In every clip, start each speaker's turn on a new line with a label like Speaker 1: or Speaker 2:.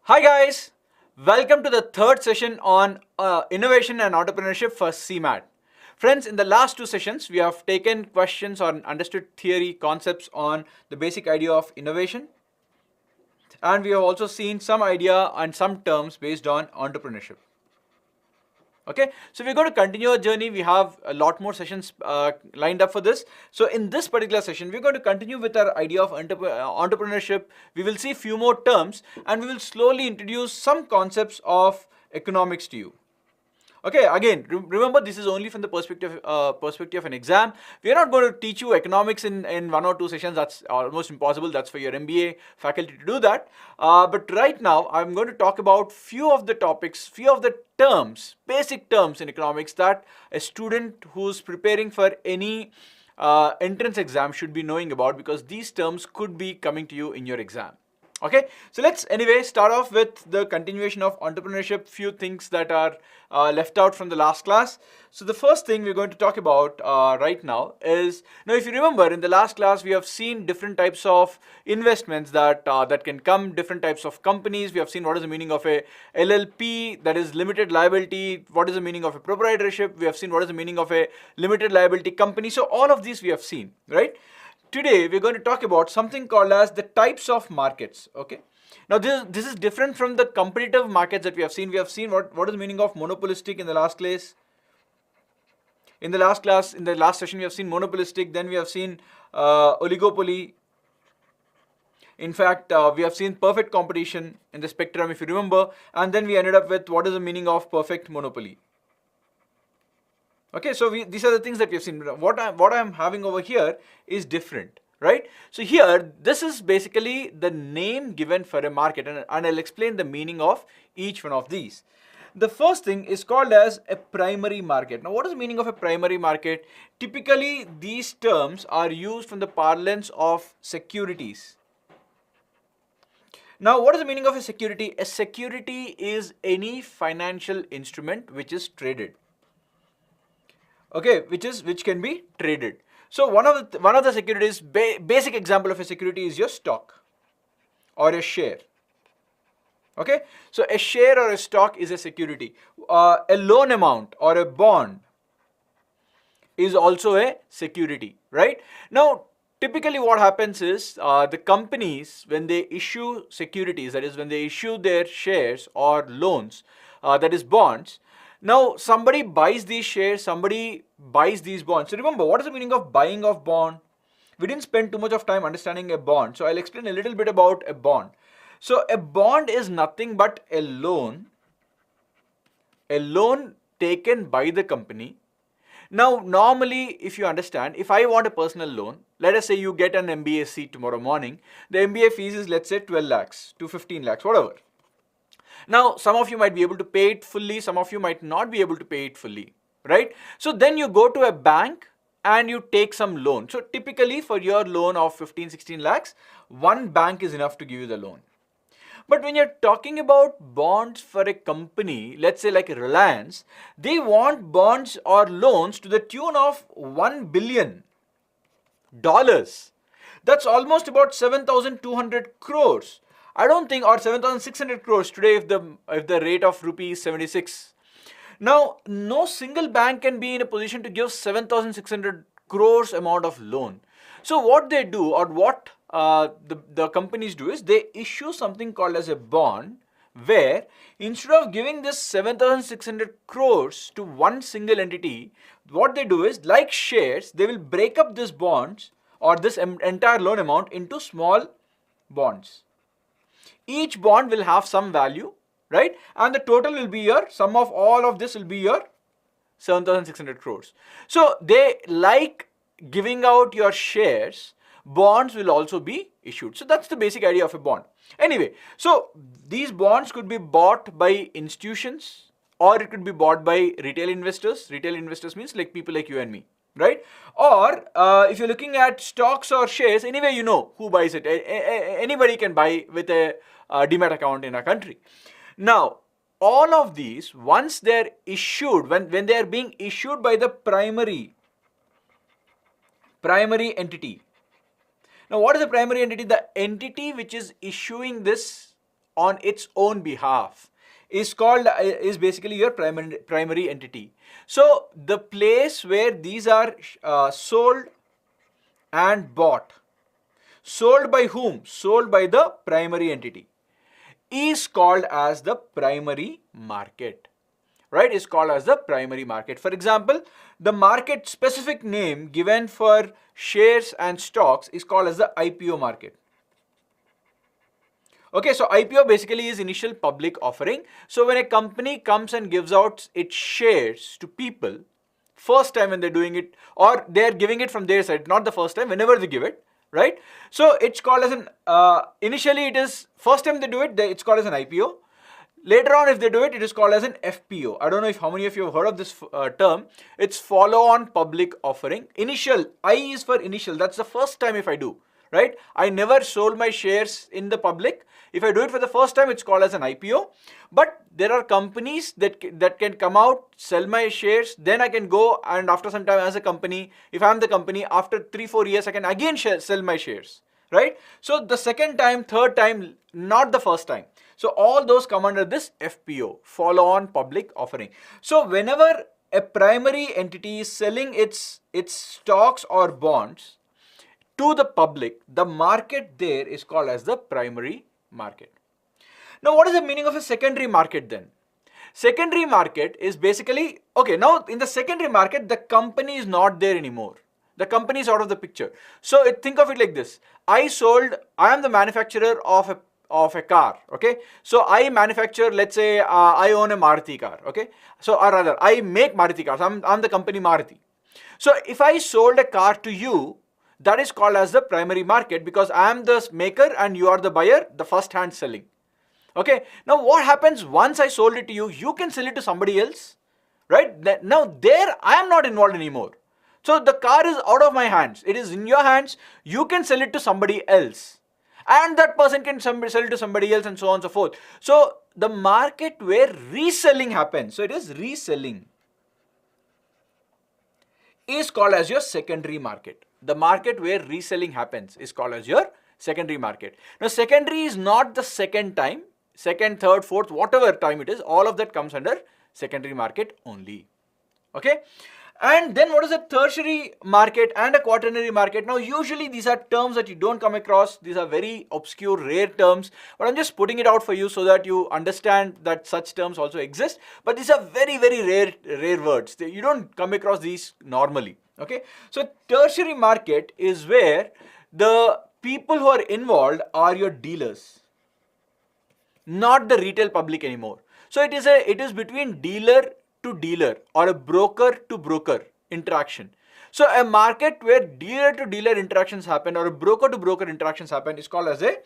Speaker 1: Hi guys, welcome to the third session on Innovation and Entrepreneurship for CMAT. Friends, in the last two sessions, we have taken questions on understood theory concepts on the basic idea of innovation, and we have also seen some idea and some terms based on entrepreneurship. Okay, so we're going to continue our journey. We have a lot more sessions lined up for this. So in this particular session, we're going to continue with our idea of entrepreneurship. We will see few more terms and we will slowly introduce some concepts of economics to you. Okay, again, remember this is only from the perspective of an exam. We are not going to teach you economics in one or two sessions. That's almost impossible. That's for your MBA faculty to do that. But right now, I'm going to talk about few of the topics, few of the terms, basic terms in economics that a student who's preparing for any entrance exam should be knowing about, because these terms could be coming to you in your exam. Okay, so let's anyway start off with the continuation of entrepreneurship, few things that are left out from the last class. So the first thing we're going to talk about right now is, now if you remember in the last class we have seen different types of investments that can come, different types of companies. We have seen what is the meaning of a LLP, that is limited liability, what is the meaning of a proprietorship, we have seen what is the meaning of a limited liability company. So all of these we have seen, right? Today we're going to talk about something called as the types of markets. Okay, now this is different from the competitive markets that we have seen. We have seen what is the meaning of monopolistic in the last class. In the last session we have seen monopolistic, then we have seen oligopoly. In fact, we have seen perfect competition in the spectrum, if you remember, and then we ended up with what is the meaning of perfect monopoly. Okay, so these are the things that we have seen. What I'm having over here is different, right? So here, this is basically the name given for a market, and I'll explain the meaning of each one of these. The first thing is called as a primary market. Now, what is the meaning of a primary market? Typically, these terms are used from the parlance of securities. Now, what is the meaning of a security? A security is any financial instrument which is traded. Okay, which can be traded. So one of the securities, basic example of a security is your stock or a share. Okay, so a share or a stock is a security. A loan amount or a bond is also a security, right? Now, typically what happens is the companies, when they issue securities, that is when they issue their shares or loans, that is bonds. Now, somebody buys these shares, somebody buys these bonds. So remember, what is the meaning of buying of bond? We didn't spend too much of time understanding a bond. So I'll explain a little bit about a bond. So a bond is nothing but a loan taken by the company. Now, normally, if you understand, if I want a personal loan, let us say you get an MBA seat tomorrow morning, the MBA fees is, let's say, 12 lakhs to 15 lakhs, whatever. Now, some of you might be able to pay it fully, some of you might not be able to pay it fully, right? So then you go to a bank and you take some loan. So typically for your loan of 15-16 lakhs, one bank is enough to give you the loan. But when you're talking about bonds for a company, let's say like Reliance, they want bonds or loans to the tune of $1 billion. That's almost about 7,200 crores. I don't think, or 7,600 crores today if the rate of rupee is 76. Now, no single bank can be in a position to give 7,600 crores amount of loan. So what they do, or what the companies do, is they issue something called as a bond, where instead of giving this 7,600 crores to one single entity, what they do is, like shares, they will break up this bonds or this entire loan amount into small bonds. Each bond will have some value, right? And the total will be your sum of all of this will be your 7,600 crores. So they like giving out your shares, bonds will also be issued. So that's the basic idea of a bond. Anyway, so these bonds could be bought by institutions or it could be bought by retail investors. Retail investors means like people like you and me, right? Or if you're looking at stocks or shares, anyway, you know who buys it. Anybody can buy with a demat account in our country. Now, all of these, once they're issued, when they are being issued by the primary entity. Now, what is the primary entity? The entity which is issuing this on its own behalf is called is basically your primary entity. So the place where these are sold and bought, sold by whom? Sold by the primary entity, is called as the primary market, right? Is called as the primary market. For example, the market specific name given for shares and stocks is called as the IPO market. Okay, so IPO basically is initial public offering. So when a company comes and gives out its shares to people, first time when they're doing it, or they're giving it from their side, not the first time, whenever they give it, right? So it's called as an, initially it is, first time they do it, it's called as an IPO. Later on, if they do it, it is called as an FPO. I don't know if how many of you have heard of this term. It's follow-on public offering. Initial, I is for initial. That's the first time if I do, right? I never sold my shares in the public. If I do it for the first time, it's called as an IPO. But there are companies that can come out, sell my shares, then I can go and after some time as a company, if I'm the company, after 3-4 years, I can again sell my shares, right? So the second time, third time, not the first time. So all those come under this FPO, follow-on public offering. So whenever a primary entity is selling its stocks or bonds to the public, the market there is called as the primary market. Now, what is the meaning of a secondary market then? Secondary market is basically, okay, now in the secondary market, the company is not there anymore. The company is out of the picture. So think of it like this. I am the manufacturer of a car, okay? So I manufacture, let's say, I own a Maruti car, okay? So, or rather, I make Maruti cars. I'm the company Maruti. So if I sold a car to you, that is called as the primary market because I am the maker and you are the buyer, the first hand selling. Okay, now what happens once I sold it to you? You can sell it to somebody else, right? Now there I am not involved anymore. So the car is out of my hands. It is in your hands. You can sell it to somebody else. And that person can sell it to somebody else and so on and so forth. So the market where reselling happens, so it is reselling, is called as your secondary market. The market where reselling happens is called as your secondary market. Now secondary is not the second time, second, third, fourth, whatever time it is, all of that comes under secondary market only. Okay. And then what is a tertiary market and a quaternary market? Now usually these are terms that you don't come across. These are very obscure, rare terms, but I'm just putting it out for you so that you understand that such terms also exist. But these are very, very rare words. You don't come across these normally. Okay. So tertiary market is where the people who are involved are your dealers, not the retail public anymore. So it is between dealer to dealer or a broker to broker interaction. So a market where dealer to dealer interactions happen or a broker to broker interactions happen is called as a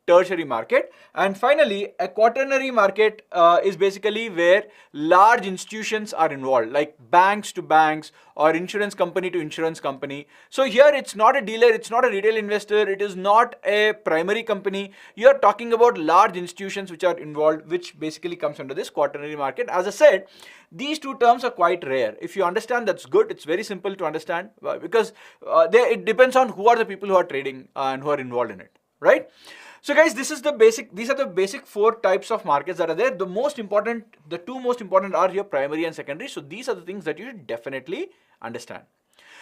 Speaker 1: tertiary market. And finally, a quaternary market is basically where large institutions are involved, like banks to banks or insurance company to insurance company. So here it's not a dealer, it's not a retail investor, it is not a primary company. You're talking about large institutions which are involved, which basically comes under this quaternary market. As I said, these two terms are quite rare. If you understand, that's good. It's very simple to understand because it depends on who are the people who are trading and who are involved in it, right? So guys, these are the basic 4 types of markets that are there. The two most important are your primary and secondary. So these are the things that you should definitely understand.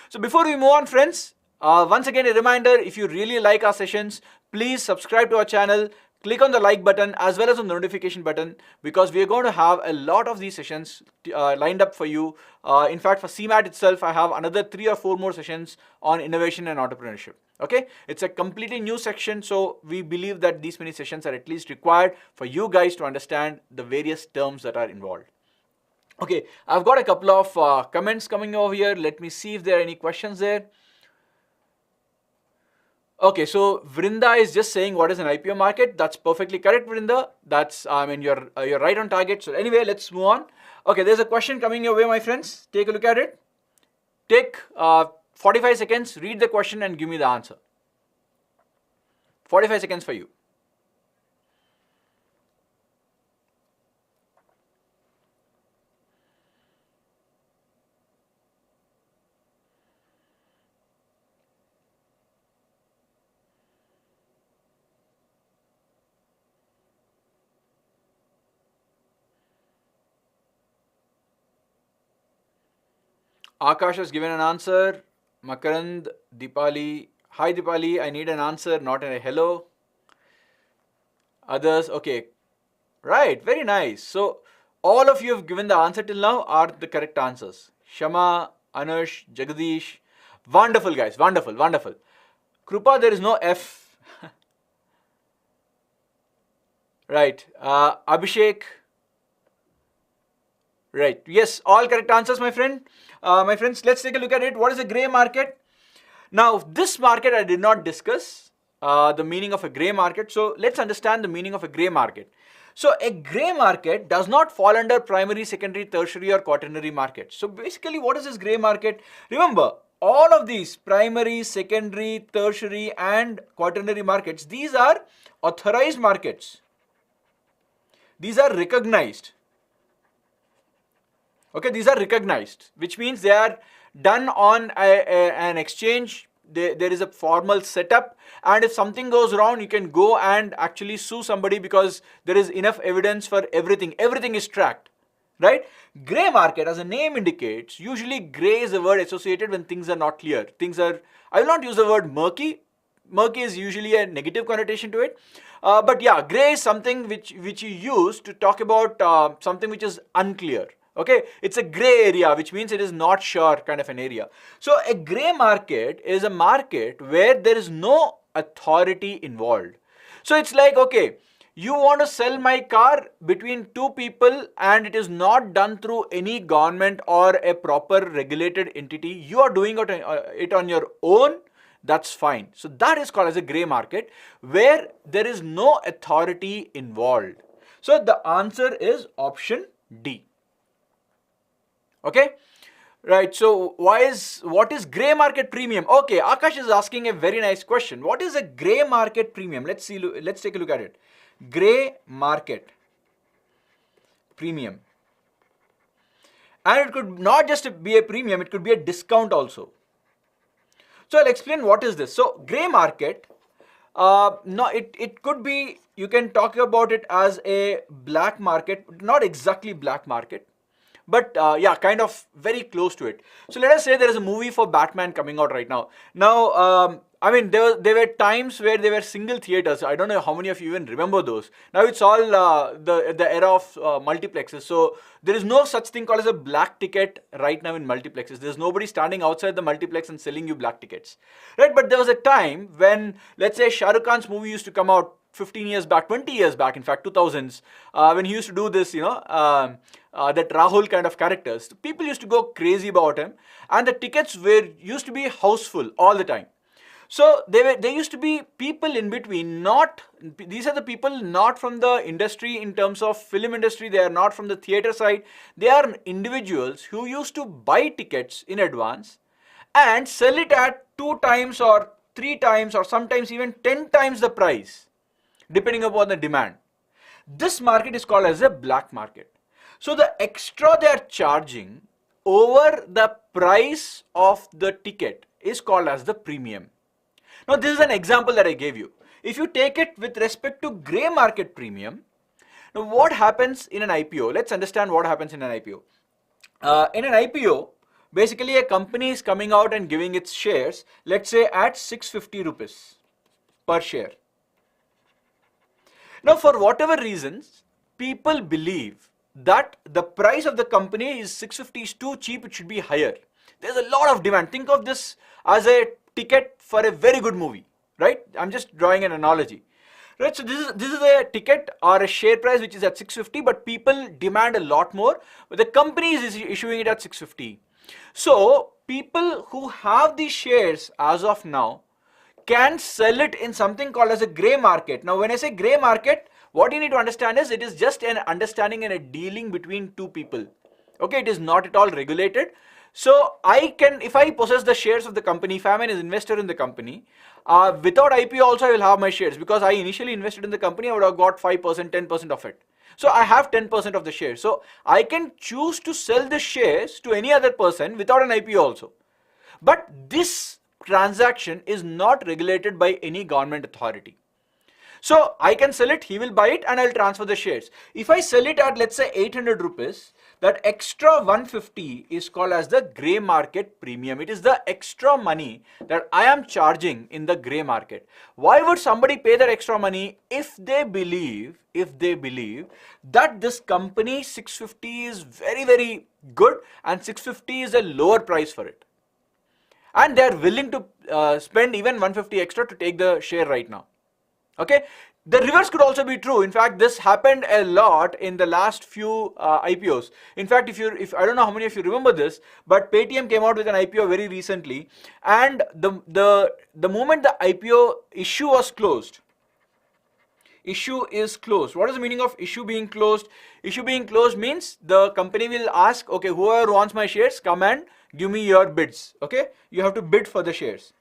Speaker 1: So before we move on, friends, once again a reminder, if you really like our sessions, please subscribe to our channel, click on the like button as well as on the notification button because we are going to have a lot of these sessions lined up for you. In fact, for CMAT itself, I have another 3 or 4 more sessions on innovation and entrepreneurship. Okay, it's a completely new section, so we believe that these many sessions are at least required for you guys to understand the various terms that are involved. Okay, I've got a couple of comments coming over here. Let me see if there are any questions there. Okay, so Vrinda is just saying what is an IPO market. That's perfectly correct, Vrinda. That's, I mean, you're right on target. So anyway, let's move on. Okay, there's a question coming your way, my friends. Take a look at it. Take 45 seconds, read the question and give me the answer. 45 seconds for you. Akash has given an answer. Makarand, Dipali. Hi Dipali, I need an answer, not a hello. Others, okay. Right, very nice. So, all of you have given the answer till now are the correct answers. Shama, Anush, Jagadish. Wonderful, guys. Wonderful, wonderful. Krupa, there is no F. Right. Abhishek. Right. Yes, all correct answers, my friend. My friends, let's take a look at it. What is a grey market? Now, this market I did not discuss the meaning of a grey market. So, let's understand the meaning of a grey market. So, a grey market does not fall under primary, secondary, tertiary or quaternary market. So, basically, what is this grey market? Remember, all of these primary, secondary, tertiary and quaternary markets, these are authorized markets. These are recognized. Okay, these are recognized, which means they are done on an exchange. There is a formal setup, and if something goes wrong, you can go and actually sue somebody because there is enough evidence for everything. Everything is tracked, right? Grey market, as the name indicates, usually grey is a word associated when things are not clear. Things are, I will not use the word murky. Murky is usually a negative connotation to it. But yeah, grey is something which you use to talk about something which is unclear. Okay, it's a gray area, which means it is not sure kind of an area. So a gray market is a market where there is no authority involved. So it's like, okay, you want to sell my car between two people and it is not done through any government or a proper regulated entity. You are doing it on your own. That's fine. So that is called as a gray market where there is no authority involved. So the answer is option D. Okay, right. So what is gray market premium? Okay, Akash is asking a very nice question. What is a gray market premium? Let's see. Let's take a look at it. Gray market premium, and it could not just be a premium; it could be a discount also. So I'll explain what is this. So gray market. No, it could be. You can talk about it as a black market, not exactly black market. But yeah, kind of very close to it. So let us say there is a movie for Batman coming out right now. Now, I mean, there were times where there were single theaters. I don't know how many of you even remember those. Now it's all the era of multiplexes. So there is no such thing called as a black ticket right now in multiplexes. There's nobody standing outside the multiplex and selling you black tickets, right? But there was a time when, let's say, Shah Rukh Khan's movie used to come out 15 years back, 20 years back, in fact, 2000s, when he used to do this, that Rahul kind of characters. People used to go crazy about him, and the tickets used to be houseful all the time. So there used to be people in between. These are the people not from the industry in terms of film industry. They are not from the theater side. They are individuals who used to buy tickets in advance and sell it at 2 times or 3 times or sometimes even 10 times the price, depending upon the demand. This market is called as a black market. So the extra they are charging over the price of the ticket is called as the premium. Now this is an example that I gave you. If you take it with respect to grey market premium, now what happens in an IPO? Let's understand what happens in an IPO. In an IPO, basically a company is coming out and giving its shares, let's say at 650 rupees per share. Now, for whatever reasons, people believe that the price of the company is 650 is too cheap, it should be higher. There's a lot of demand. Think of this as a ticket for a very good movie, right? I'm just drawing an analogy. Right, so this is a ticket or a share price which is at 650, but people demand a lot more, but the company is issuing it at 650. So people who have these shares as of now can sell it in something called as a grey market. Now when I say grey market, what you need to understand is it is just an understanding and a dealing between two people. Okay, it is not at all regulated. So I can, if I possess the shares of the company, if I'm an investor in the company, without IPO also I will have my shares, because I initially invested in the company, I would have got 5%, 10% of it. So I have 10% of the shares. So I can choose to sell the shares to any other person without an IPO also. But this transaction is not regulated by any government authority. So I can sell it, he will buy it, and I'll transfer the shares. If I sell it at, let's say, 800 rupees, that extra 150 is called as the gray market premium. It is the extra money that I am charging in the gray market. Why would somebody pay that extra money if they believe that this company 650 is very, very good and 650 is a lower price for it, and they are willing to spend even 150 extra to take the share right now? Okay, the reverse could also be true. In fact, this happened a lot in the last few IPOs. In fact, if I don't know how many of you remember this, but Paytm came out with an IPO very recently, and the moment the IPO issue was closed, issue is closed. What is the meaning of issue being closed? Issue being closed means the company will ask, okay, whoever wants my shares, come and give me your bids. Okay, you have to bid for the shares.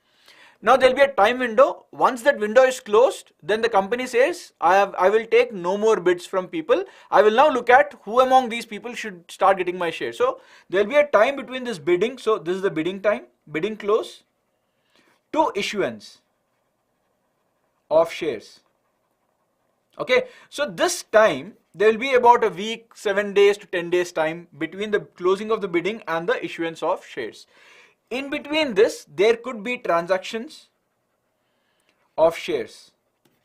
Speaker 1: Now there will be a time window. Once that window is closed, then the company says, I will take no more bids from people. I will now look at who among these people should start getting my share. So there will be a time between this bidding. So this is the bidding time, bidding close, to issuance of shares. Okay, so this time there will be about a week, 7 days to 10 days time between the closing of the bidding and the issuance of shares. In between this, there could be transactions of shares.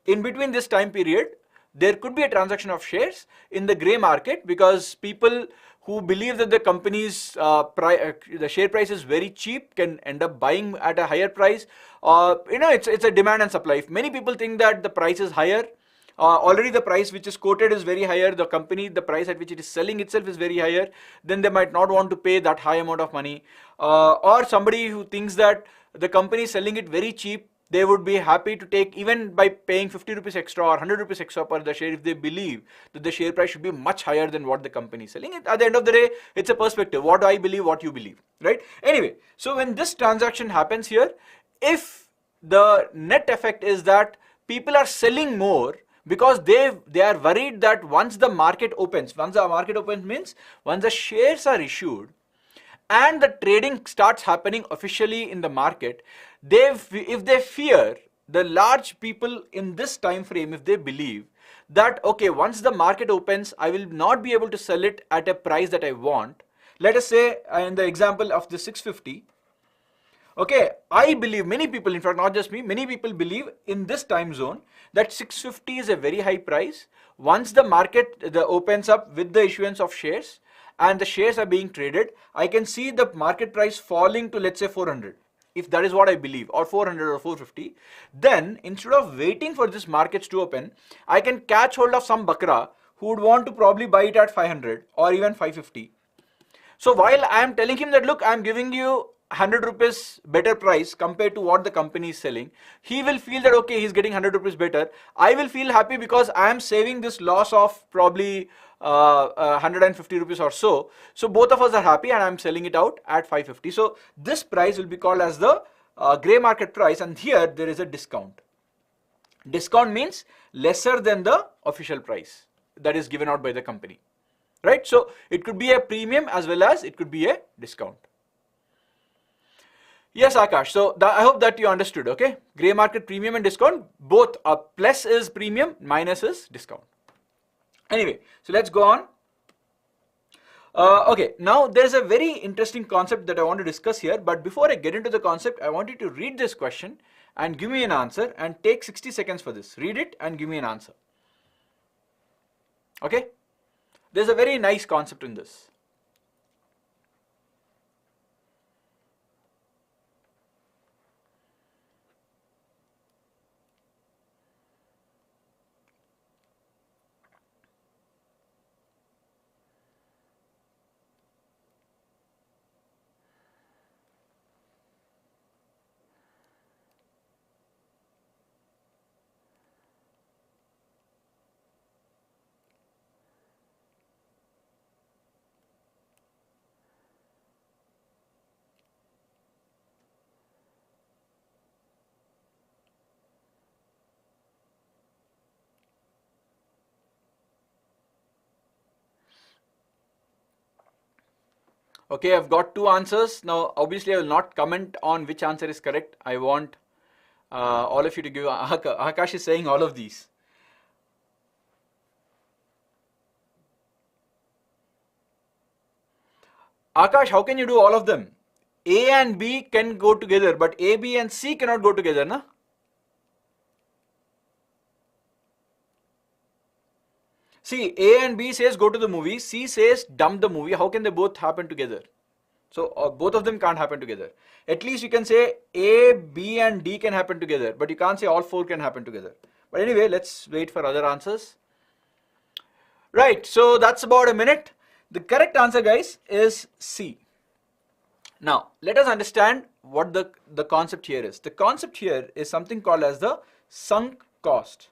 Speaker 1: In between this time period, there could be a transaction of shares in the gray market, because people who believe that the company's the share price is very cheap can end up buying at a higher price. It's a demand and supply. If many people think that the price is higher, already the price which is quoted is very higher, the price at which it is selling itself is very higher, then they might not want to pay that high amount of money. Or somebody who thinks that the company is selling it very cheap, they would be happy to take, even by paying 50 rupees extra or 100 rupees extra per the share, if they believe that the share price should be much higher than what the company is selling. At the end of the day, it's a perspective. What I believe, what you believe, right? Anyway, so when this transaction happens here, if the net effect is that people are selling more, because they are worried that once the market opens means once the shares are issued and the trading starts happening officially in the market, if they fear, the large people in this time frame, if they believe that, okay, once the market opens, I will not be able to sell it at a price that I want. Let us say in the example of the 650, okay, I believe, many people, in fact not just me, many people believe in this time zone that 650 is a very high price. Once the market opens up with the issuance of shares and the shares are being traded, I can see the market price falling to, let's say, 400. If that is what I believe, or 400 or 450, then instead of waiting for this markets to open, I can catch hold of some bakra who would want to probably buy it at 500 or even 550. So while I am telling him that, look, I am giving you 100 rupees better price compared to what the company is selling, he will feel that, okay, he's getting 100 rupees better. I will feel happy because I am saving this loss of probably 150 rupees or so. So both of us are happy, and I'm selling it out at 550. So this price will be called as the gray market price, and here there is a discount. Discount means lesser than the official price that is given out by the company, right? So it could be a premium as well as it could be a discount. Yes, Akash. So I hope that you understood. Okay, gray market premium and discount, both plus is premium, minus is discount. Anyway, so let's go on. Okay, now there is a very interesting concept that I want to discuss here, but before I get into the concept, I want you to read this question and give me an answer, and take 60 seconds for this. Read it and give me an answer. Okay, there's a very nice concept in this. Okay, I've got two answers. Now, obviously, I will not comment on which answer is correct. I want all of you to give. Akash is saying all of these. Akash, how can you do all of them? A and B can go together, but A, B and C cannot go together, na? See, A and B says go to the movie, C says dump the movie. How can they both happen together? So both of them can't happen together. At least you can say A, B and D can happen together, but you can't say all four can happen together. But anyway, let's wait for other answers. Right, so that's about a minute. The correct answer, guys, is C. Now, let us understand what the concept here is. The concept here is something called as the sunk cost.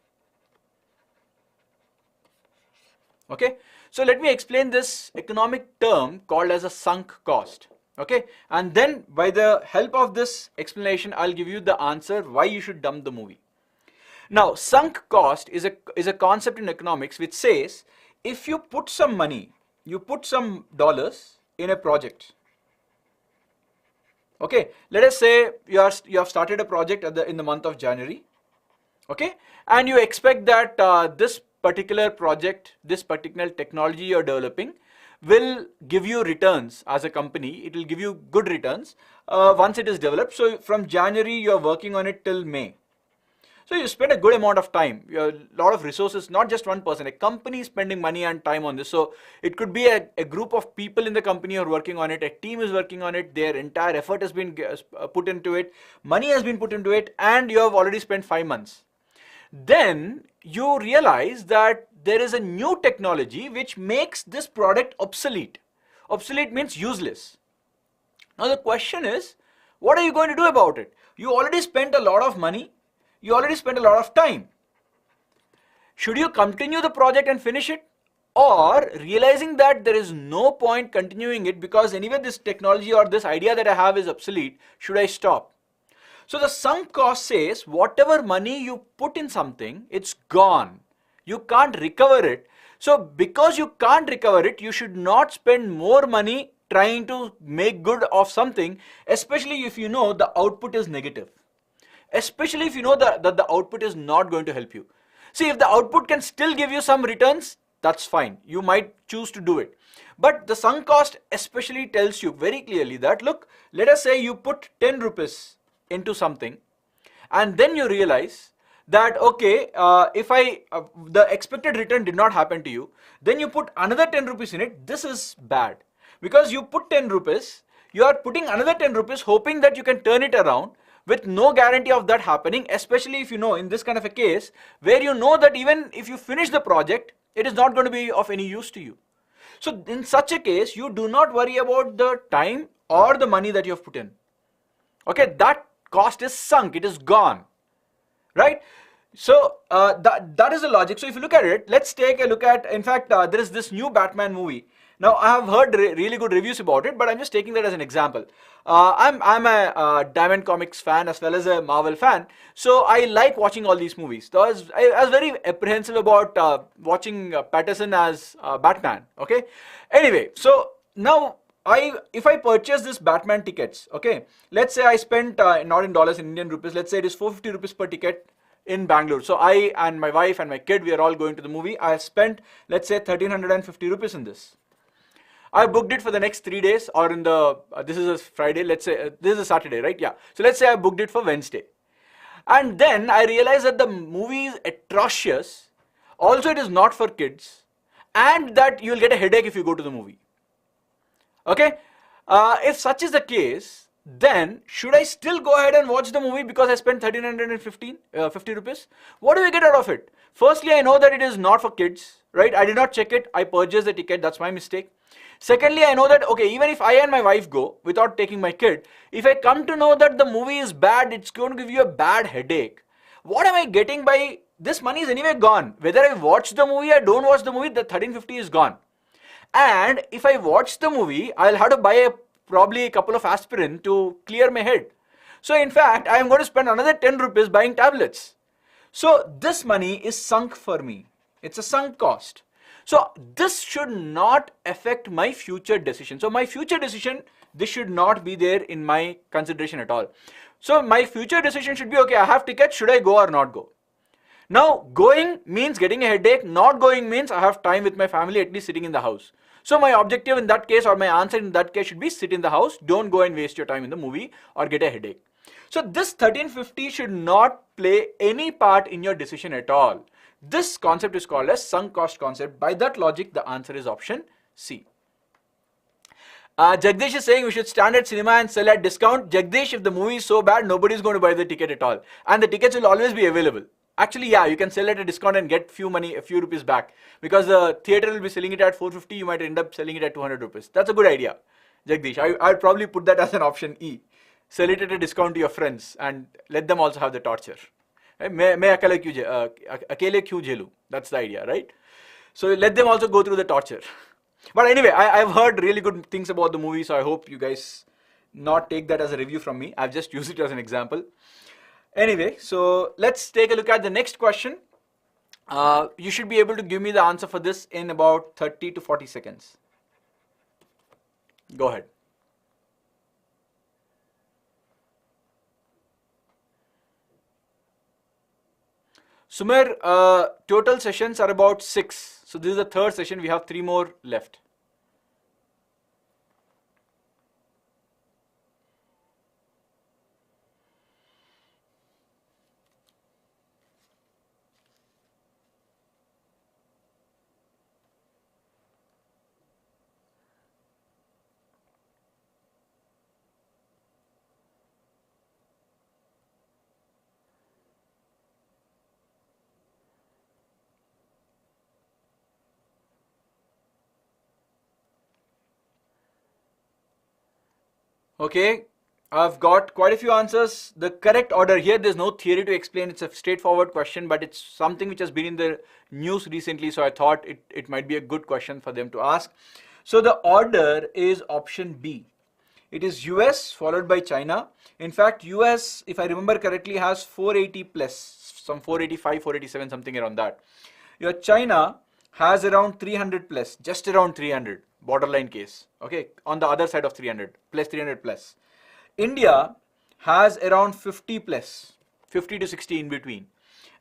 Speaker 1: Okay, so let me explain this economic term called as a sunk cost. Okay, and then by the help of this explanation, I'll give you the answer why you should dump the movie. Now, sunk cost is a concept in economics which says if you put some money, you put some dollars in a project. Okay, let us say you have started a project in the month of January. Okay, and you expect that this particular project, this particular technology you're developing will give you returns as a company. It will give you good returns once it is developed. So from January you're working on it till May. So you spend a good amount of time, a lot of resources, not just one person, a company is spending money and time on this. So it could be a group of people in the company who are working on it, a team is working on it, their entire effort has been put into it, money has been put into it, and you have already spent 5 months. Then you realize that there is a new technology which makes this product obsolete. Obsolete means useless. Now the question is, what are you going to do about it? You already spent a lot of money, you already spent a lot of time. Should you continue the project and finish it? Or realizing that there is no point continuing it because anyway this technology or this idea that I have is obsolete, should I stop? So the sunk cost says whatever money you put in something, it's gone. You can't recover it. So because you can't recover it, you should not spend more money trying to make good of something, especially if you know the output is negative. Especially if you know that the output is not going to help you. See, if the output can still give you some returns, that's fine. You might choose to do it. But the sunk cost especially tells you very clearly that, look, let us say you put 10 rupees into something and then you realize that okay, if the expected return did not happen to you, then you put another 10 rupees in it. This is bad because you put 10 rupees, you are putting another 10 rupees hoping that you can turn it around with no guarantee of that happening, especially if you know in this kind of a case where you know that even if you finish the project, it is not going to be of any use to you. So in such a case, you do not worry about the time or the money that you have put in. Okay, that cost is sunk, it is gone, right? So that is the logic. So if you look at it, let's take a look at, in fact, there is this new Batman movie. Now I have heard really good reviews about it, but I'm just taking that as an example. I'm a Diamond Comics fan as well as a Marvel fan, so I like watching all these movies. So I was very apprehensive about watching Patterson as Batman. Okay, anyway, so now if I purchase this Batman tickets, okay, let's say I spent not in dollars, in Indian rupees, let's say it is 450 rupees per ticket in Bangalore. So I and my wife and my kid, we are all going to the movie. I have spent, let's say, 1350 rupees in this. I booked it for the next 3 days, or in the, this is a Friday, let's say, this is a Saturday, right? Yeah. So let's say I booked it for Wednesday. And then I realized that the movie is atrocious. Also, it is not for kids. And that you'll get a headache if you go to the movie. Okay? If such is the case, then should I still go ahead and watch the movie because I spent 1350 rupees? What do I get out of it? Firstly, I know that it is not for kids, right? I did not check it. I purchased the ticket. That's my mistake. Secondly, I know that, okay, even if I and my wife go without taking my kid, if I come to know that the movie is bad, it's going to give you a bad headache. What am I getting by this? Money is anyway gone. Whether I watch the movie or don't watch the movie, the 1350 is gone. And if I watch the movie, I'll have to buy probably a couple of aspirin to clear my head. So in fact, I am going to spend another 10 rupees buying tablets. So this money is sunk for me. It's a sunk cost. So this should not affect my future decision. So my future decision, this should not be there in my consideration at all. So my future decision should be, okay, I have tickets, should I go or not go? Now going means getting a headache, not going means I have time with my family, at least sitting in the house. So my objective in that case, or my answer in that case, should be sit in the house, don't go and waste your time in the movie or get a headache. So this 1350 should not play any part in your decision at all. This concept is called as sunk cost concept. By that logic, the answer is option C. Jagdish is saying we should stand at cinema and sell at discount. Jagdish, if the movie is so bad, nobody is going to buy the ticket at all. And the tickets will always be available. Actually, yeah, you can sell at a discount and get a few rupees back. Because the theater will be selling it at 450, you might end up selling it at 200 rupees. That's a good idea, Jagdish. I'd probably put that as an option E. Sell it at a discount to your friends and let them also have the torture. Main akale kyun jhelu? That's the idea, right? So let them also go through the torture. But anyway, I've heard really good things about the movie, so I hope you guys not take that as a review from me. I've just used it as an example. Anyway, so let's take a look at the next question. You should be able to give me the answer for this in about 30 to 40 seconds. Go ahead. Sumer, total sessions are about 6. So this is the third session. We have 3 more left. Okay, I've got quite a few answers. The correct order here, there's no theory to explain. It's a straightforward question, but it's something which has been in the news recently, so I thought it might be a good question for them to ask. So the order is option B. It is US followed by China. In fact, US, if I remember correctly, has 480 plus, some 485, 487, something around that. Your China has around 300 plus, just around 300. Borderline case, okay, on the other side of 300 plus 300 plus. India has around 50 plus, 50 to 60 in between,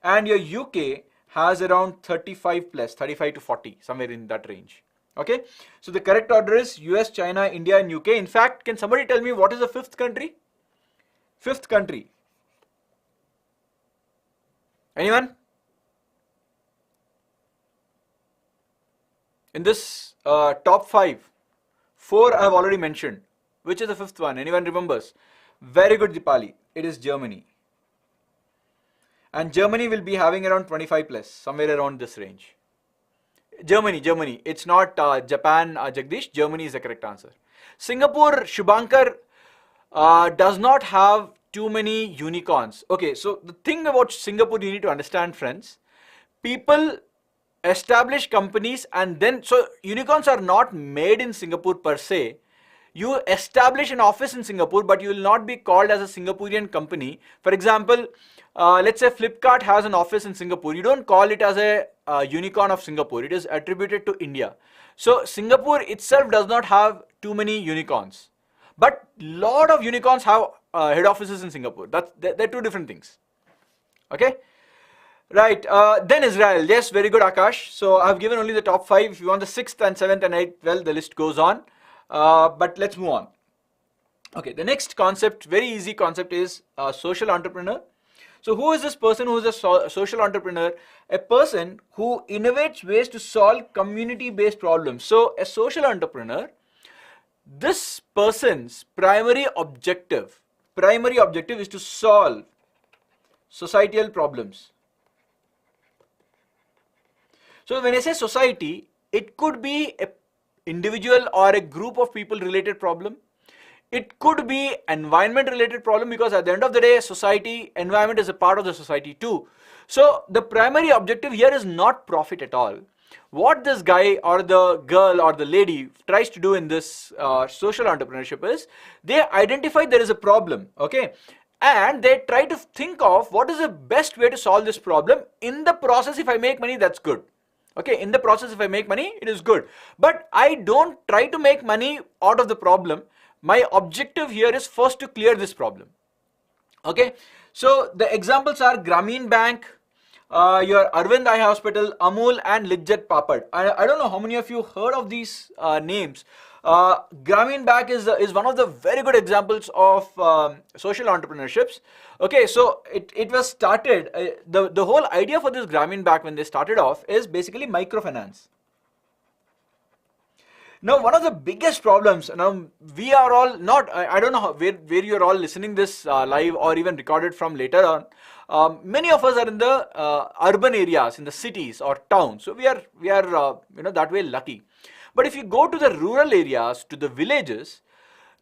Speaker 1: and your UK has around 35 plus, 35 to 40, somewhere in that range. Okay, so the correct order is US, China, India, and UK. In fact, can somebody tell me what is the fifth country? Fifth country. Anyone? In this top 5, 4 I have already mentioned. Which is the fifth one? Anyone remembers? Very good, Dipali. It is Germany. And Germany will be having around 25 plus, somewhere around this range. Germany. It's not Japan, Jagdish. Germany is the correct answer. Singapore, Shubhankar, does not have too many unicorns. Okay, so the thing about Singapore you need to understand, friends. People establish companies and then, so unicorns are not made in Singapore per se. You establish an office in Singapore, but you will not be called as a Singaporean company. For example, let's say Flipkart has an office in Singapore. You don't call it as a unicorn of Singapore. It is attributed to India. So Singapore itself does not have too many unicorns. But lot of unicorns have head offices in Singapore. They're two different things. Okay? Right, then Israel. Yes, very good, Akash. So I've given only the top 5. If you want the 6th and 7th and 8th, well, the list goes on. But let's move on. Okay, the next concept, very easy concept, is social entrepreneur. So who is this person who is a social entrepreneur? A person who innovates ways to solve community-based problems. So a social entrepreneur, this person's primary objective is to solve societal problems. So when I say society, it could be an individual or a group of people related problem. It could be environment related problem, because at the end of the day, society, environment is a part of the society too. So the primary objective here is not profit at all. What this guy or the girl or the lady tries to do in this social entrepreneurship is, they identify there is a problem, okay? And they try to think of what is the best way to solve this problem. In the process, if I make money, that's good. Okay, in the process, if I make money, it is good. But I don't try to make money out of the problem. My objective here is first to clear this problem. Okay, so the examples are Grameen Bank, your Arvind Eye Hospital, Amul, and Lijjat Papad. I don't know how many of you heard of these names. Grameen Bank is one of the very good examples of social entrepreneurships. Okay, so it was started, the whole idea for this Grameen Bank when they started off is basically microfinance. Now, one of the biggest problems, now we are all not, I don't know where you're all listening this live or even recorded from later on. Many of us are in the urban areas, in the cities or towns. So we are that way lucky. But if you go to the rural areas, to the villages,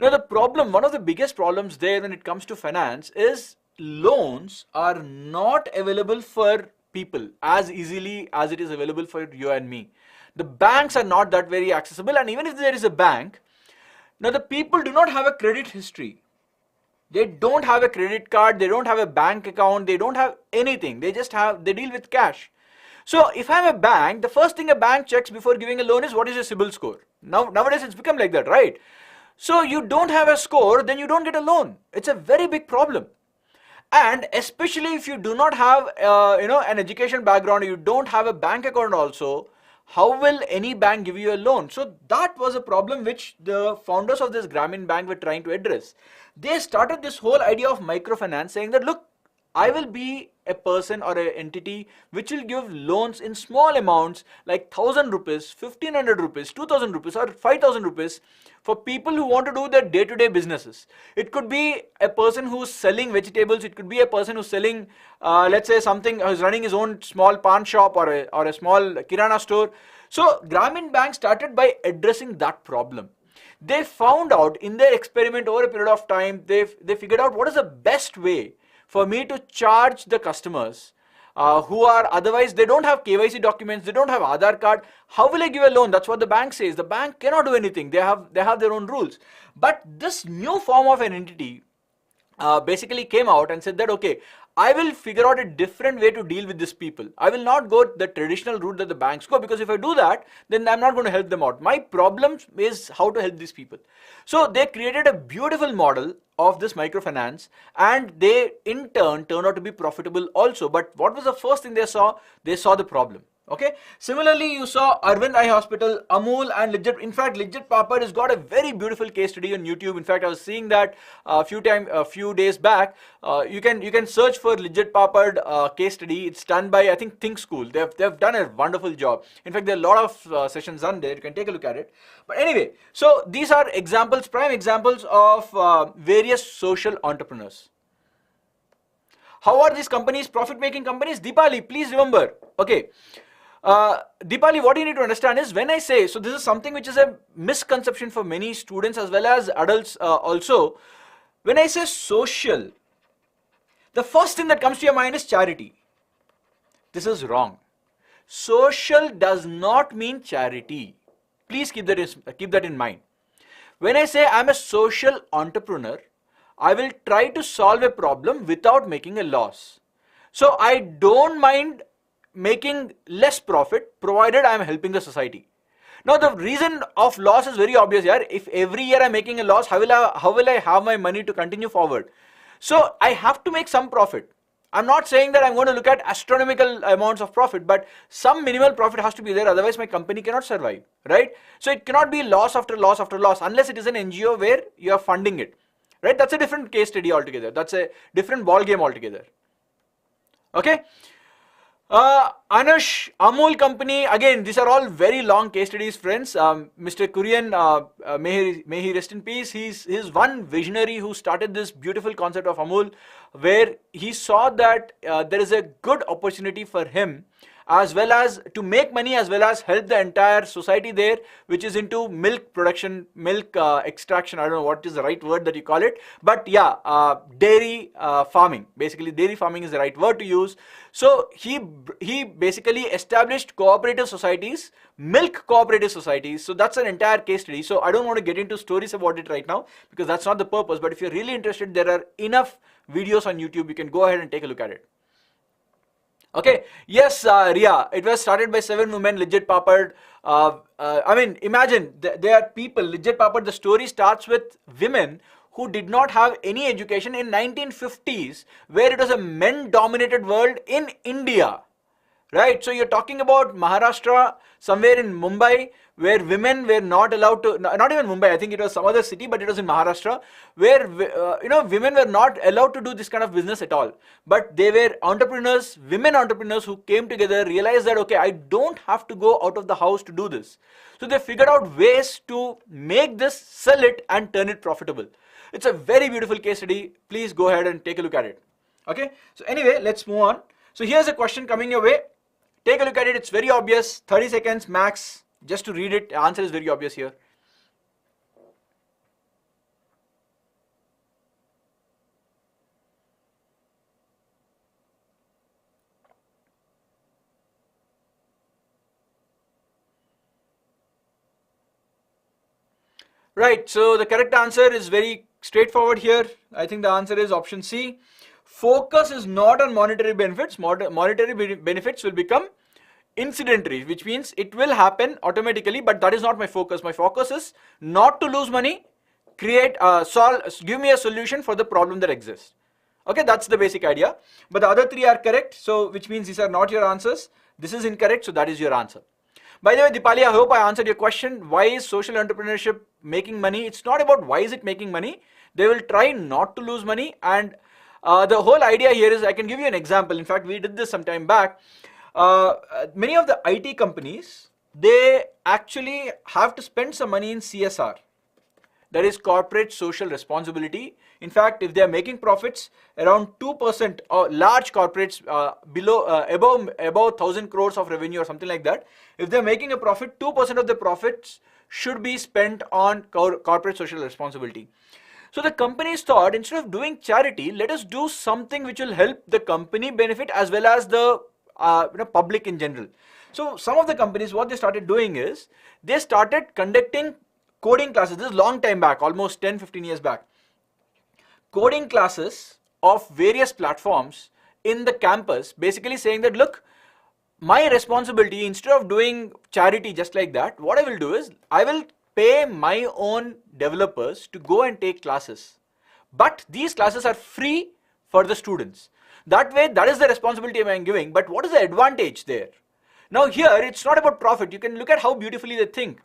Speaker 1: now the problem, one of the biggest problems there when it comes to finance is loans are not available for people as easily as it is available for you and me. The banks are not that very accessible, and even if there is a bank, now the people do not have a credit history. They don't have a credit card, they don't have a bank account, they don't have anything. They deal with cash. So if I'm a bank, the first thing a bank checks before giving a loan is what is your CIBIL score. Nowadays it's become like that, right? So you don't have a score, then you don't get a loan. It's a very big problem. And especially if you do not have an education background, you don't have a bank account also, how will any bank give you a loan? So that was a problem which the founders of this Grameen Bank were trying to address. They started this whole idea of microfinance, saying that look, I will be a person or an entity which will give loans in small amounts like 1,000 rupees, 1,500 rupees, 2,000 rupees or 5,000 rupees for people who want to do their day-to-day businesses. It could be a person who's selling vegetables, it could be a person who's selling, let's say something, who's running his own small pawn shop or a small kirana store. So Grameen Bank started by addressing that problem. They found out in their experiment over a period of time, they figured out what is the best way for me to charge the customers who are otherwise, they don't have KYC documents, they don't have Aadhaar card. How will I give a loan? That's what the bank says. The bank cannot do anything. They have their own rules. But this new form of an entity basically came out and said that, okay, I will figure out a different way to deal with these people. I will not go the traditional route that the banks go, because if I do that, then I'm not going to help them out. My problem is how to help these people. So they created a beautiful model of this microfinance, and they in turn turned out to be profitable also. But what was the first thing they saw? They saw the problem. Okay. Similarly, you saw Arvind Eye Hospital, Amul, and Lijjat. In fact, Lijjat Papad has got a very beautiful case study on YouTube. In fact, I was seeing that a few days back. You can search for Lijjat Papad case study. It's done by, I think School. They've done a wonderful job. In fact, there are a lot of sessions done there. You can take a look at it. But anyway, so these are examples, prime examples of various social entrepreneurs. How are these companies profit-making companies? Deepali, please remember. Okay. Deepali, what you need to understand is when I say, so this is something which is a misconception for many students as well as adults also. When I say social, the first thing that comes to your mind is charity. This is wrong. Social does not mean charity. Please keep that in mind. When I say I'm a social entrepreneur, I will try to solve a problem without making a loss. So I don't mind making less profit provided I am helping the society. Now the reason of loss is very obvious here. If every year I am making a loss, how will I have my money to continue forward? So I have to make some profit. I'm not saying that I'm going to look at astronomical amounts of profit, but some minimal profit has to be there, otherwise my company cannot survive, right? So it cannot be loss after loss after loss unless it is an NGO where you are funding it, right? That's a different case study altogether. That's a different ball game altogether. Okay. Anush, Amul company, again, these are all very long case studies, friends. Mr. Kurian, may he rest in peace. He's one visionary who started this beautiful concept of Amul, where he saw that there is a good opportunity for him as well as to make money as well as help the entire society there, which is into milk production, milk extraction. I don't know what is the right word that you call it, but yeah, dairy farming. Basically, dairy farming is the right word to use. So he basically established cooperative societies, milk cooperative societies. So that's an entire case study. So I don't want to get into stories about it right now because that's not the purpose. But if you're really interested, there are enough videos on YouTube. You can go ahead and take a look at it. Okay, yes, Ria, it was started by 7 women, Lijjat Papad. I mean, imagine, there are people, Lijjat Papad, the story starts with women who did not have any education in 1950s, where it was a men-dominated world in India. right? So you're talking about Maharashtra, somewhere in Mumbai, where women were not allowed to, not even Mumbai, I think it was some other city, but it was in Maharashtra, where women were not allowed to do this kind of business at all. But they were entrepreneurs, women entrepreneurs who came together, realized that, okay, I don't have to go out of the house to do this. So they figured out ways to make this, sell it, and turn it profitable. It's a very beautiful case study. Please go ahead and take a look at it. Okay, so anyway, let's move on. So here's a question coming your way. Take a look at it. It's very obvious. 30 seconds max just to read it. The answer is very obvious here. Right, so the correct answer is very straightforward here. I think the answer is option C. Focus is not on monetary benefits. Monetary benefits will become incidentary, which means it will happen automatically, but that is not my focus. My focus is not to lose money, give me a solution for the problem that exists. Okay, that's the basic idea. But the other three are correct, so which means these are not your answers. This is incorrect, so that is your answer. By the way, Dipali, I hope I answered your question. Why is social entrepreneurship making money? It's not about why is it making money. They will try not to lose money, and the whole idea here is, I can give you an example. In fact, we did this some time back. Many of the IT companies, they actually have to spend some money in CSR. That is corporate social responsibility. In fact, if they are making profits, around 2%, or large corporates above 1,000 crores of revenue or something like that, if they're making a profit, 2% of the profits should be spent on corporate social responsibility. So the companies thought, instead of doing charity, let us do something which will help the company benefit as well as the public in general. So some of the companies, what they started doing is, they started conducting coding classes. This is long time back, almost 10-15 years back. Coding classes of various platforms in the campus, basically saying that, look, my responsibility, instead of doing charity just like that, what I will do is, I will pay my own developers to go and take classes. But these classes are free for the students. That way, that is the responsibility I am giving. But what is the advantage there? Now here, it's not about profit. You can look at how beautifully they think.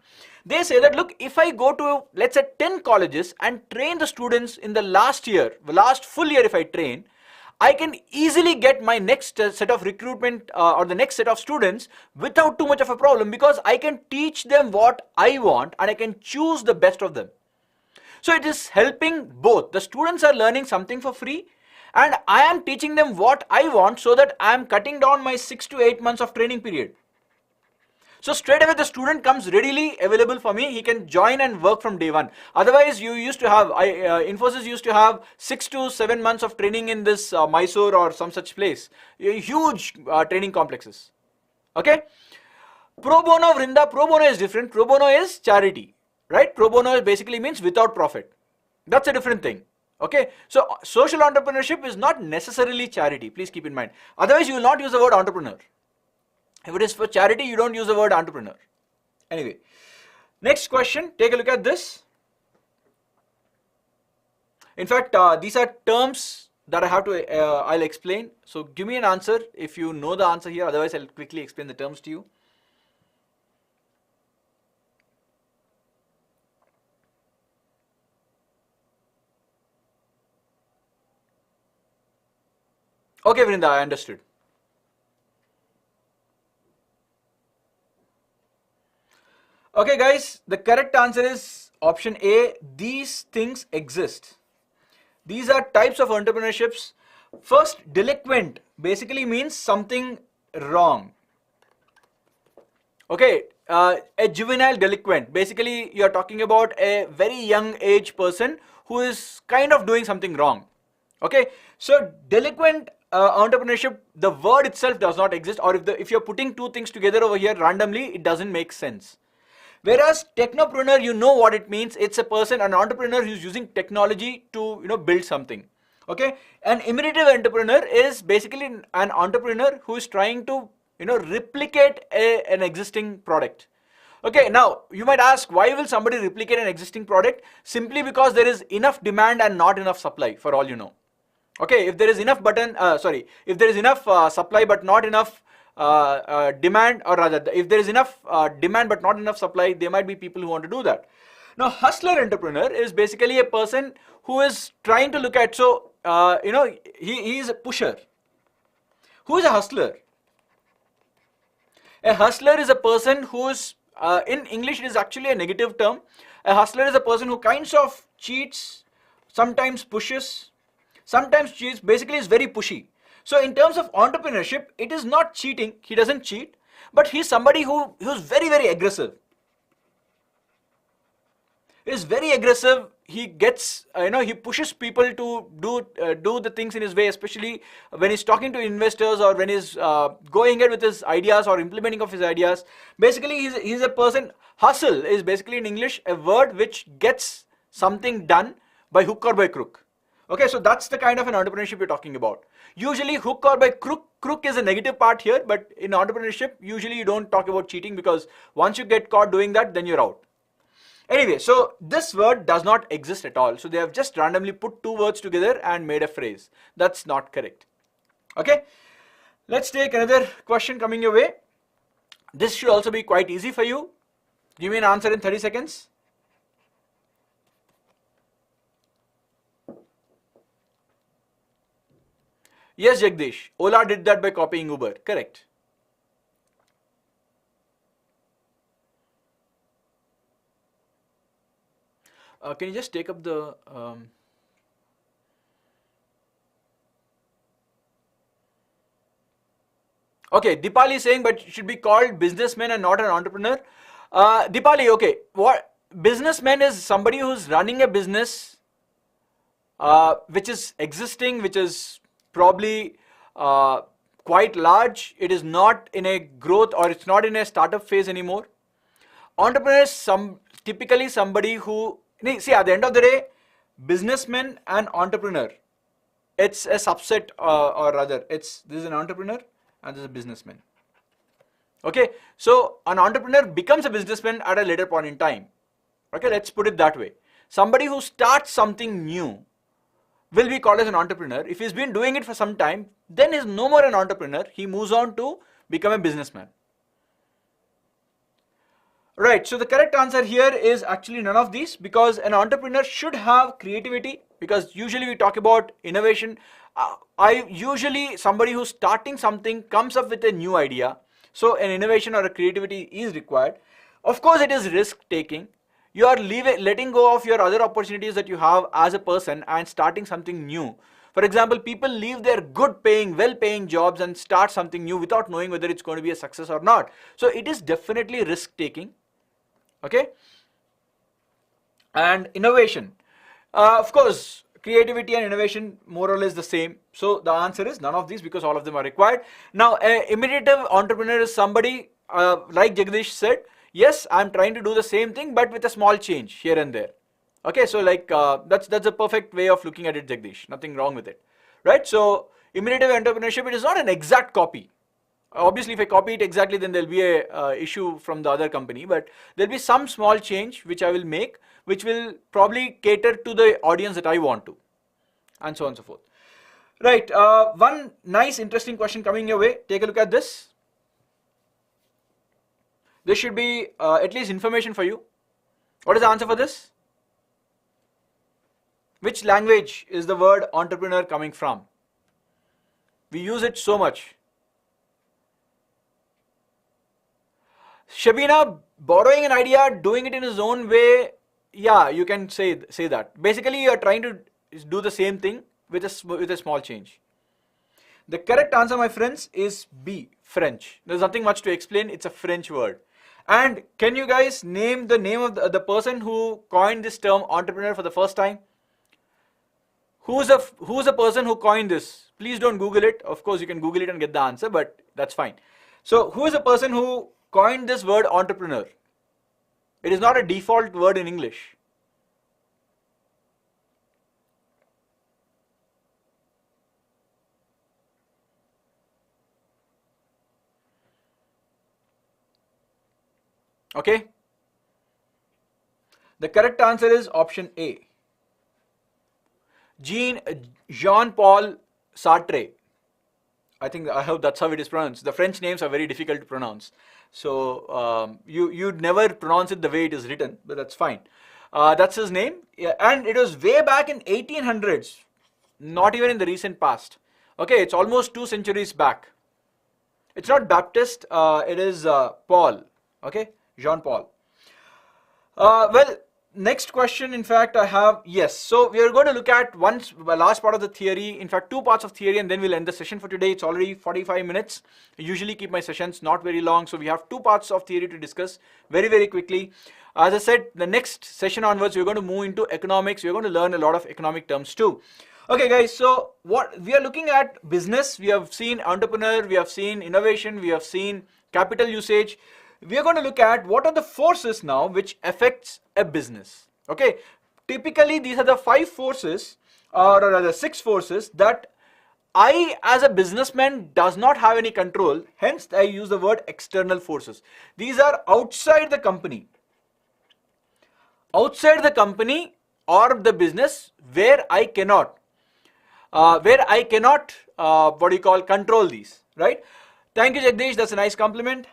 Speaker 1: They say that, look, if I go to, let's say, 10 colleges and train the students in the last full year if I train, I can easily get my next set of recruitment or the next set of students without too much of a problem, because I can teach them what I want and I can choose the best of them. So it is helping both. The students are learning something for free, and I am teaching them what I want, so that I am cutting down my 6 to 8 months of training period. So straight away the student comes readily available for me. He can join and work from day one. Otherwise, you used to have, Infosys used to have 6 to 7 months of training in this Mysore or some such place. Huge training complexes. Okay. Pro bono, Vrinda, pro bono is different. Pro bono is charity, right? Pro bono basically means without profit. That's a different thing. Okay. So social entrepreneurship is not necessarily charity. Please keep in mind. Otherwise, you will not use the word entrepreneur. If it is for charity, you don't use the word entrepreneur. Anyway, next question, take a look at this. In fact, these are terms that I have to, I'll explain. So give me an answer if you know the answer here, otherwise I'll quickly explain the terms to you. Okay, Vrinda, I understood. Okay guys, the correct answer is option A. These things exist. These are types of entrepreneurships. First, delinquent basically means something wrong. Okay, a juvenile delinquent. Basically, you are talking about a very young age person who is kind of doing something wrong. Okay, so delinquent entrepreneurship, the word itself does not exist, or if you're putting two things together over here randomly, it doesn't make sense. Whereas technopreneur, you know what it means. It's a person, an entrepreneur who's using technology to build something. Okay, an imitative entrepreneur is basically an entrepreneur who is trying to replicate an existing product. Okay, now you might ask, why will somebody replicate an existing product? Simply because there is enough demand and not enough supply, for all you know. Okay, if there is enough supply but not enough demand, or rather, if there is enough demand but not enough supply, there might be people who want to do that. Now, hustler entrepreneur is basically a person who is trying to look at, so, he is a pusher. Who is a hustler? A hustler is a person who's, in English, it is actually a negative term. A hustler is a person who kinds of cheats, sometimes pushes, sometimes cheats, basically is very pushy. So in terms of entrepreneurship, it is not cheating, he doesn't cheat, but he's somebody who's very, very aggressive. Is very aggressive. He gets, he pushes people to do the things in his way, especially when he's talking to investors or when he's going ahead with his ideas or implementing of his ideas. Basically, he's a person. Hustle is basically in English a word which gets something done by hook or by crook. Okay, so that's the kind of an entrepreneurship you're talking about. Usually hook or by crook. Crook is a negative part here, but in entrepreneurship, usually you don't talk about cheating, because once you get caught doing that, then you're out. Anyway, so this word does not exist at all. So they have just randomly put two words together and made a phrase. That's not correct. Okay, let's take another question coming your way. This should also be quite easy for you. Give me an answer in 30 seconds. Yes, Jagdish, Ola did that by copying Uber. Correct. Can you just take up the okay, Dipali is saying, but it should be called businessman and not an entrepreneur. Dipali, okay, what businessman is somebody who's running a business which is existing, which is probably quite large. It is not in a growth, or it's not in a startup phase anymore. Entrepreneur is typically somebody who, see, at the end of the day, businessman and entrepreneur, it's a subset, or rather, this is an entrepreneur and this is a businessman. Okay, so an entrepreneur becomes a businessman at a later point in time. Okay, let's put it that way. Somebody who starts something new will be called as an entrepreneur. If he's been doing it for some time, then he's no more an entrepreneur. He moves on to become a businessman. Right, so the correct answer here is actually none of these, because an entrepreneur should have creativity, because usually we talk about innovation. Somebody who's starting something comes up with a new idea. So an innovation or a creativity is required. Of course, it is risk taking. You are letting go of your other opportunities that you have as a person and starting something new. For example, people leave their good paying, well paying jobs and start something new without knowing whether it's going to be a success or not. So it is definitely risk taking. Okay, and innovation, of course, creativity and innovation more or less the same. So the answer is none of these, because all of them are required. Now, an imitative entrepreneur is somebody like Jagdish said, yes, I'm trying to do the same thing but with a small change here and there. Okay, so like that's a perfect way of looking at it, Jagdish. Nothing wrong with it, right? So imitative entrepreneurship, it is not an exact copy. Obviously, if I copy it exactly, then there'll be a issue from the other company, but there'll be some small change which I will make, which will probably cater to the audience that I want to, and so on and so forth. Right, one nice interesting question coming your way. Take a look at this. This should be at least information for you. What is the answer for this? Which language is the word entrepreneur coming from? We use it so much. Shabina, borrowing an idea, doing it in his own way, yeah, you can say that. Basically, you are trying to do the same thing with a small change. The correct answer, my friends, is B, French. There's nothing much to explain. It's a French word. And can you guys name the name of the person who coined this term entrepreneur for the first time? Who's the person who coined this? Please don't Google it. Of course, you can Google it and get the answer, but that's fine. So, who is the person who coined this word entrepreneur? It is not a default word in English. Okay? The correct answer is option A. Jean-Paul Sartre. I hope that's how it is pronounced. The French names are very difficult to pronounce. So you'd never pronounce it the way it is written, but that's fine. That's his name. Yeah, and it was way back in 1800s, not even in the recent past. Okay, it's almost 2 centuries back. It's not Baptist, it is Paul. Okay, Jean Paul. Well, next question, in fact, I have, yes. So we are going to look at a last part of the theory, in fact, 2 parts of theory, and then we'll end the session for today. It's already 45 minutes. I usually keep my sessions not very long, so we have 2 parts of theory to discuss very, very quickly. As I said, the next session onwards, we're going to move into economics. We're going to learn a lot of economic terms too. Okay, guys, so what we are looking at business, we have seen entrepreneur, we have seen innovation, we have seen capital usage. We are going to look at what are the forces now which affects a business. Okay, typically these are the 5 forces or rather 6 forces that I as a businessman does not have any control, hence I use the word external forces. These are outside the company. Outside the company or the business where I cannot control these, right? Thank you, Jagdish, that's a nice compliment.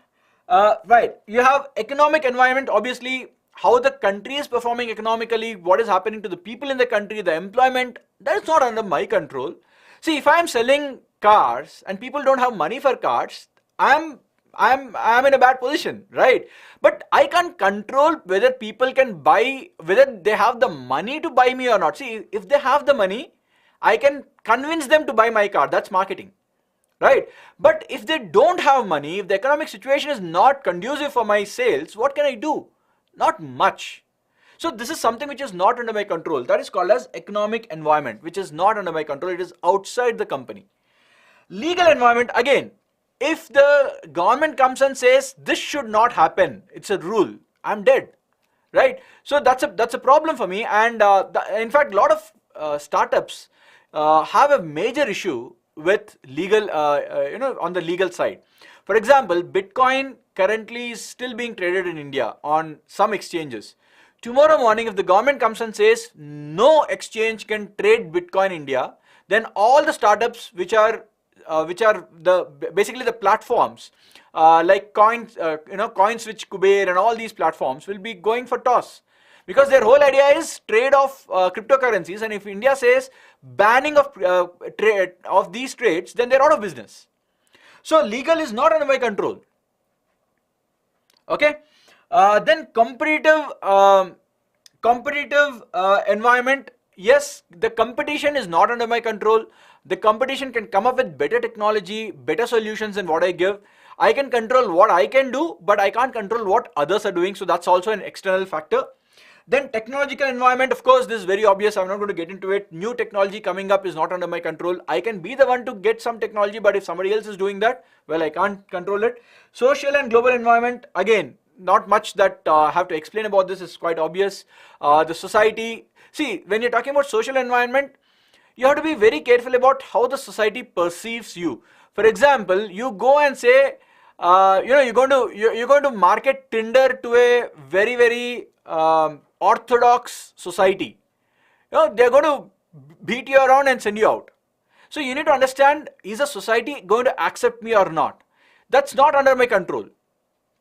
Speaker 1: Right, you have economic environment, obviously how the country is performing economically, what is happening to the people in the country, the employment, that is not under my control. See, if I am selling cars and people don't have money for cars, I'm in a bad position, right? But I can't control whether people can buy, whether they have the money to buy me or not. See, if they have the money, I can convince them to buy my car. That's marketing, right? But if they don't have money, if the economic situation is not conducive for my sales, what can I do? Not much. So this is something which is not under my control. That is called as economic environment, which is not under my control. It is outside the company. Legal environment, again, if the government comes and says this should not happen, it's a rule, I'm dead, right? So that's a problem for me. And in fact, a lot of startups have a major issue with legal, on the legal side. For example, Bitcoin currently is still being traded in India on some exchanges. Tomorrow morning, if the government comes and says no exchange can trade Bitcoin in India, then all the startups which are basically the platforms like CoinSwitch, Kuber, and all these platforms will be going for toss. Because their whole idea is trade of cryptocurrencies, and if India says banning of these trades, then they're out of business. So legal is not under my control. Okay, then competitive environment. Yes, the competition is not under my control. The competition can come up with better technology, better solutions than what I give. I can control what I can do, but I can't control what others are doing. So that's also an external factor. Then technological environment, of course, this is very obvious. I'm not going to get into it. New technology coming up is not under my control. I can be the one to get some technology, but if somebody else is doing that, well, I can't control it. Social and global environment, again, not much that I have to explain about this. Is quite obvious. The society, see, when you're talking about social environment, you have to be very careful about how the society perceives you. For example, you go and say, you're going to market Tinder to a very, very orthodox society. They're going to beat you around and send you out. So you need to understand, is a society going to accept me or not? That's not under my control,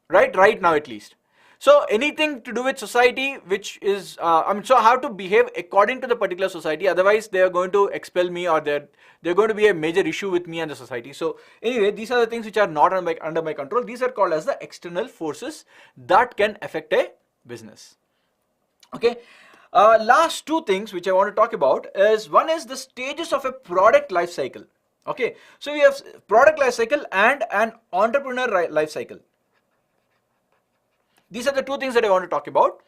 Speaker 1: right now at least. So anything to do with society, which is, so I have to behave according to the particular society, otherwise they are going to expel me, or they're going to be a major issue with me and the society. So anyway, these are the things which are not under my control. These are called as the external forces that can affect a business. Okay, last 2 things which I want to talk about is, one is the stages of a product life cycle. Okay, so we have product life cycle and an entrepreneur life cycle. These are the 2 things that I want to talk about.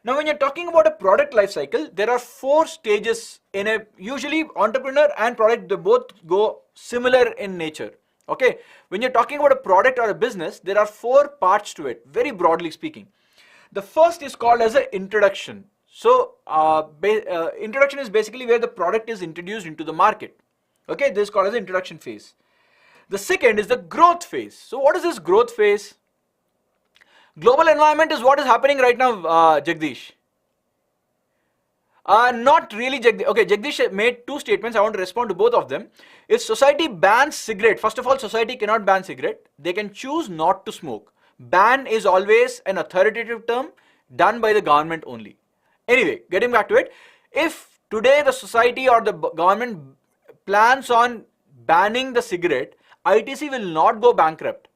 Speaker 1: Now, when you're talking about a product life cycle, there are 4 stages in a, usually entrepreneur and product, they both go similar in nature. Okay, when you're talking about a product or a business, there are 4 parts to it, very broadly speaking. The first is called as an introduction. So, introduction is basically where the product is introduced into the market. Okay, this is called as the introduction phase. The second is the growth phase. So, what is this growth phase? Global environment is what is happening right now, Jagdish. Not really, Jagdish. Okay, Jagdish made two statements. I want to respond to both of them. If society bans cigarette, first of all, society cannot ban cigarette. They can choose not to smoke. Ban is always an authoritative term done by the government only. Anyway, getting back to it, if today the society or the government plans on banning the cigarette, ITC will not go bankrupt.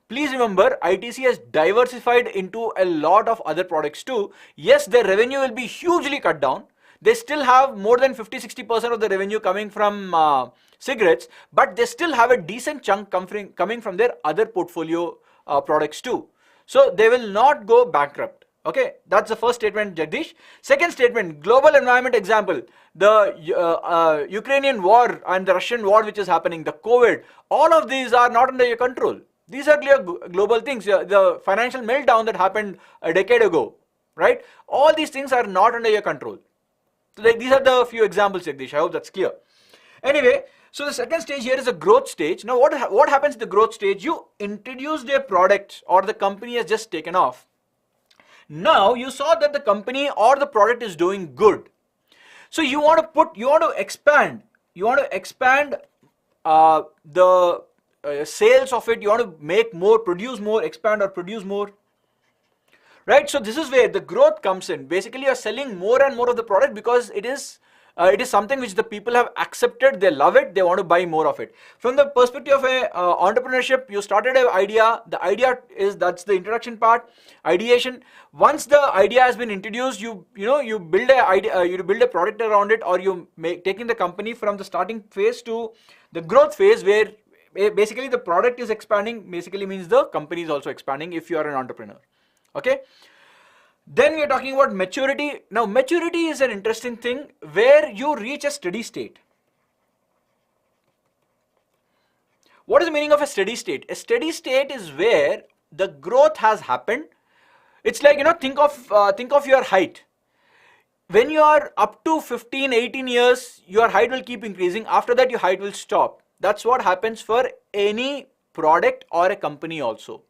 Speaker 1: Please remember, ITC has diversified into a lot of other products too. Yes, their revenue will be hugely cut down. They still have more than 50-60% of the revenue coming from cigarettes, but they still have a decent chunk coming from their other portfolio products too. So they will not go bankrupt. Okay, that's the first statement, Jagdish. Second statement, global environment example, the Ukrainian war and the Russian war which is happening, the COVID, all of these are not under your control. These are clear global things. The financial meltdown that happened a decade ago, right? All these things are not under your control. So these are the few examples, Jagdish. I hope that's clear. Anyway, so the second stage here is a growth stage. Now what happens in the growth stage? You introduced a product or the company has just taken off. Now you saw that the company or the product is doing good. So you want to expand the sales of it. You want to make more, produce more, expand or produce more. Right, so this is where the growth comes in. Basically, you are selling more and more of the product because it is something which the people have accepted. They love it. They want to buy more of it. From the perspective of entrepreneurship, you started an idea. The idea is, that's the introduction part, ideation. Once the idea has been introduced, you build a idea, you build a product around it, or you taking the company from the starting phase to the growth phase, where basically the product is expanding. Basically means the company is also expanding if you are an entrepreneur. Okay, then we are talking about maturity. Now maturity is an interesting thing where you reach a steady state. What is the meaning of a steady state? A steady state is where the growth has happened. It's like, think of your height. When you are up to 15-18 years, your height will keep increasing. After that, your height will stop. That's what happens for any product or a company also.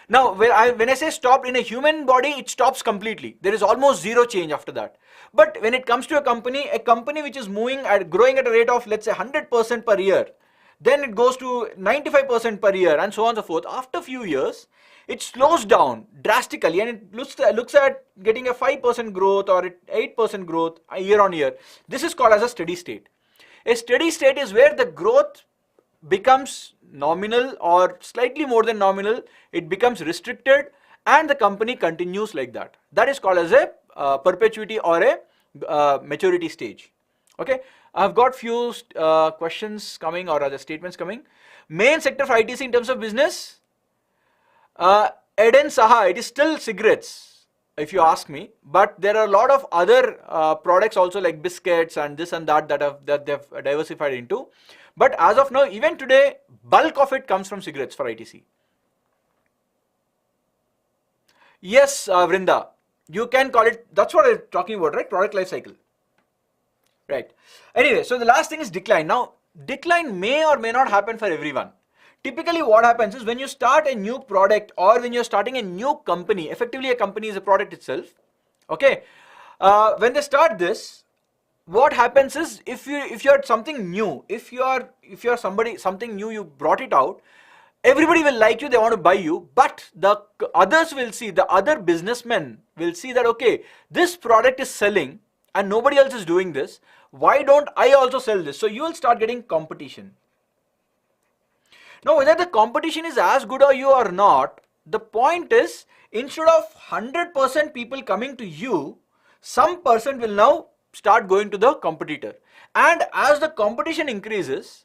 Speaker 1: Now, when I say stop, in a human body, it stops completely. There is almost zero change after that. But when it comes to a company which is growing at a rate of, let's say, 100% per year, then it goes to 95% per year and so on and so forth. After a few years, it slows down drastically and it looks at getting a 5% growth or 8% growth year on year. This is called as a steady state. A steady state is where the growth becomes nominal or slightly more than nominal, it becomes restricted and the company continues like that. That is called as a perpetuity or a maturity stage. Okay, I've got few questions coming or other statements coming. Main sector for ITC in terms of business, Ed and Saha, it is still cigarettes if you ask me, but there are a lot of other products also like biscuits and this and that they've diversified into. But as of now, even today, bulk of it comes from cigarettes for ITC. Yes, Vrinda, you can call it, that's what I'm talking about, right? Product life cycle. Right. Anyway, so the last thing is decline. Now, decline may or may not happen for everyone. Typically what happens is when you start a new product or when you're starting a new company, effectively a company is a product itself. Okay. When they start this, what happens is if you're something new, if you're something new, you brought it out, everybody will like you, they want to buy you, but the others will see, the other businessmen will see that, okay, this product is selling and nobody else is doing this, why don't I also sell this? So you will start getting competition. Now whether the competition is as good as you or not, the point is instead of 100% people coming to you, some person will now start going to the competitor, and as the competition increases,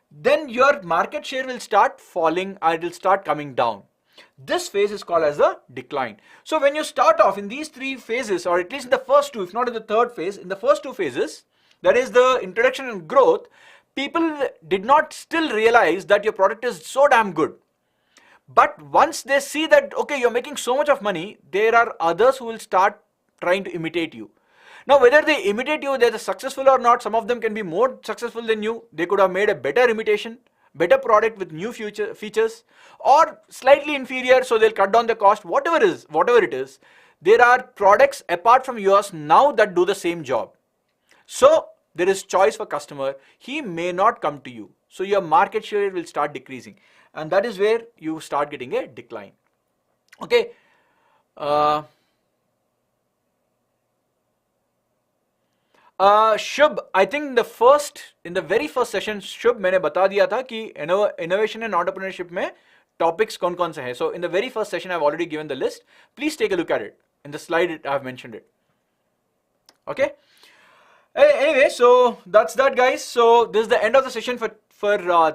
Speaker 1: then your market share will start falling and it will start coming down. This phase is called as the decline. So when you start off in these three phases, or at least in the first two, if not in the third phase, in the first two phases, that is the introduction and growth, people did not still realize that your product is so damn good. But once they see that, okay, you're making so much of money, there are others who will start trying to imitate you. Now, whether they imitate you, they're successful or not, some of them can be more successful than you. They could have made a better imitation, better product with new features, or slightly inferior, so they'll cut down the cost, whatever it is. There are products apart from yours now that do the same job. So there is choice for customer. He may not come to you. So your market share will start decreasing. And that is where you start getting a decline. Okay. Shubh, I think in the very first session, Shubh मैंने बता दिया था कि innovation and entrepreneurship में topics कौन कौन से हैं. So in the very first session, I've already given the list. Please take a look at it. In the slide, I've mentioned it. Okay. Anyway, so that's that, guys. So this is the end of the session for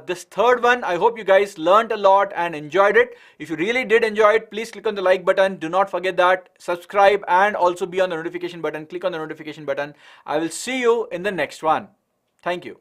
Speaker 1: this third one. I hope you guys learned a lot and enjoyed it. If you really did enjoy it, please click on the like button. Do not forget that. Subscribe and also be on the notification button. Click on the notification button. I will see you in the next one. Thank you.